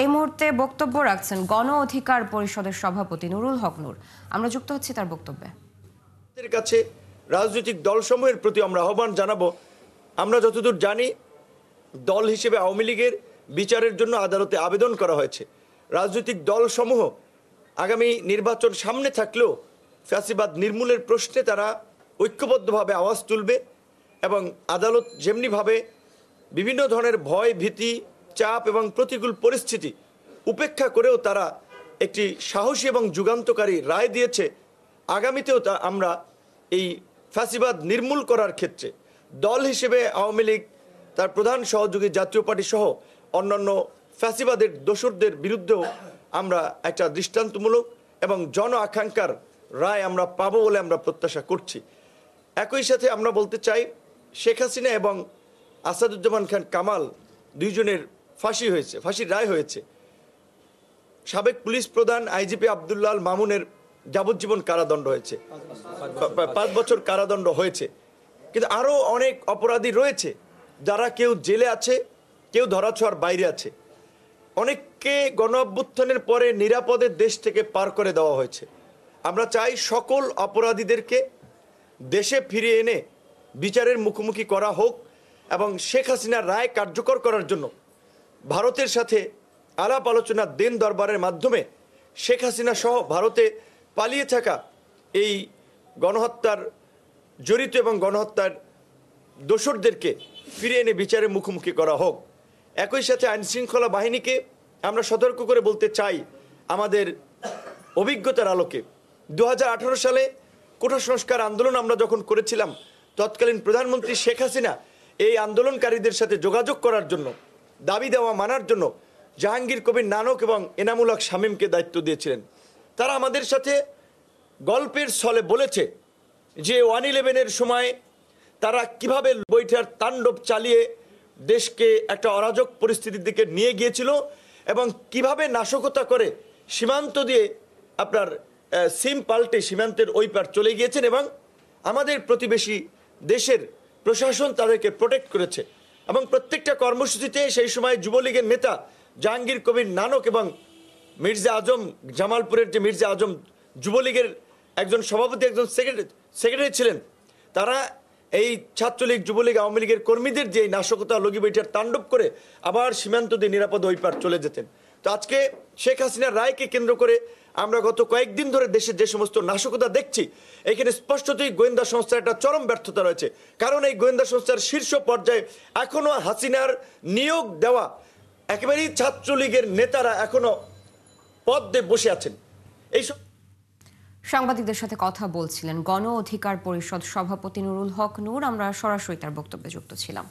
এই মুহূর্তে বক্তব্য রাখছেন গণ অধিকার পরিষদের সভাপতি নুরুল হক নূর। আমরা যুক্ত হচ্ছি তার বক্তব্যে। কাছে রাজনৈতিক দলসমূহের প্রতি আমরা আহ্বান জানাবো। আমরা যতদূর জানি, দল হিসেবে আওয়ামী লীগের বিচারের জন্য আদালতে আবেদন করা হয়েছে। রাজনৈতিক দলসমূহ আগামী নির্বাচন সামনে থাকলেও ফ্যাসিবাদ নির্মূলের প্রশ্নে তারা ঐক্যবদ্ধভাবে আওয়াজ তুলবে এবং আদালত যেমনিভাবে বিভিন্ন ধরনের ভয়, ভীতি, চাপ এবং প্রতিকূল পরিস্থিতি উপেক্ষা করেও তারা একটি সাহসী এবং যুগান্তকারী রায় দিয়েছে, আগামীতেও আমরা এই ফ্যাসিবাদ নির্মূল করার ক্ষেত্রে দল হিসেবে আওয়ামী লীগ, তার প্রধান সহযোগী জাতীয় পার্টি সহ অন্যান্য ফ্যাসিবাদের দোসরদের বিরুদ্ধেও আমরা একটা দৃষ্টান্তমূলক এবং জন আকাঙ্ক্ষার রায় আমরা পাবো বলে আমরা প্রত্যাশা করছি। একই সাথে আমরা বলতে চাই, শেখ হাসিনা এবং আসাদুজ্জামান খান কামাল দুইজনের ফাঁসির রায় হয়েছে। সাবেক পুলিশ প্রধান আইজিপি আব্দুল্লাহ আল মামুনের যাবজ্জীবন কারাদণ্ড হয়েছে, 5 বছর কারাদণ্ড হয়েছে। কিন্তু আরও অনেক অপরাধী রয়েছে যারা কেউ জেলে আছে, কেউ ধরাছোঁয়ার বাইরে আছে। অনেককে গণ অভ্যুত্থানের পরে নিরাপদে দেশ থেকে পার করে দেওয়া হয়েছে। আমরা চাই সকল অপরাধীদেরকে দেশে ফিরিয়ে এনে বিচারের মুখোমুখি করা হোক এবং শেখ হাসিনার রায় কার্যকর করার জন্য ভারতের সাথে আলাপ আলোচনা দেন দরবারের মাধ্যমে শেখ হাসিনা সহ ভারতে পালিয়ে থাকা এই গণহত্যার জড়িত এবং গণহত্যার দোসরদেরকে ফিরিয়ে এনে বিচারের মুখোমুখি করা হোক। একই সাথে আইনশৃঙ্খলা বাহিনীকে আমরা সতর্ক করে বলতে চাই, আমাদের অভিজ্ঞতার আলোকে 2018 সালে কোটা সংস্কার আন্দোলন আমরা যখন করেছিলাম, তৎকালীন প্রধানমন্ত্রী শেখ হাসিনা এই আন্দোলনকারীদের সাথে যোগাযোগ করার জন্য, দাবি দেওয়া মানার জন্য জাহাঙ্গীর কবির নানক এবং এনামুল হক শামীমকে দায়িত্ব দিয়েছিলেন। তারা আমাদের সাথে গল্পের ছলে বলেছে যে 1/11-এর সময় তারা কিভাবে বৈঠার তাণ্ডব চালিয়ে দেশকে একটা অরাজক পরিস্থিতির দিকে নিয়ে গিয়েছিল এবং কিভাবে নাশকতা করে সীমান্ত দিয়ে আপনার সিম পাল্টে সীমান্তের ওই পার চলে গিয়েছেন এবং আমাদের প্রতিবেশী দেশের প্রশাসন তাদেরকে প্রোটেক্ট করেছে। এবং প্রত্যেকটা কর্মসূচিতে সেই সময় যুবলীগের নেতা জাহাঙ্গীর কবির নানক এবং মির্জা আজম, জামালপুরের যে মির্জা আজম যুবলীগের একজন সভাপতি, একজন সেক্রেটারি ছিলেন, তারা এই ছাত্রলীগ, যুবলীগ, আওয়ামী লীগের কর্মীদের যে নাশকতা, লগি বৈঠার তাণ্ডব করে আবার সীমান্ত দিয়ে নিরাপদ ওই পার চলে যেতেন। তো আজকে শেখ হাসিনার রায়কে কেন্দ্র করে আমরা গত কয়েকদিন ধরে দেশের যে সমস্ত নাশকতা দেখছি, এখানে স্পষ্টতই গোয়েন্দা সংস্থার একটা চরম ব্যর্থতা রয়েছে। কারণ এই গোয়েন্দা সংস্থার শীর্ষ পর্যায়ে এখনো হাসিনার নিয়োগ দেওয়া একেবারেই ছাত্রলীগের নেতারা এখনো পদে বসে আছেন। এইসব সাংবাদিকদের সাথে কথা বলছিলেন গণ অধিকার পরিষদ সভাপতি নুরুল হক নূর। আমরা সরাসরি তার বক্তব্যে যুক্ত ছিলাম।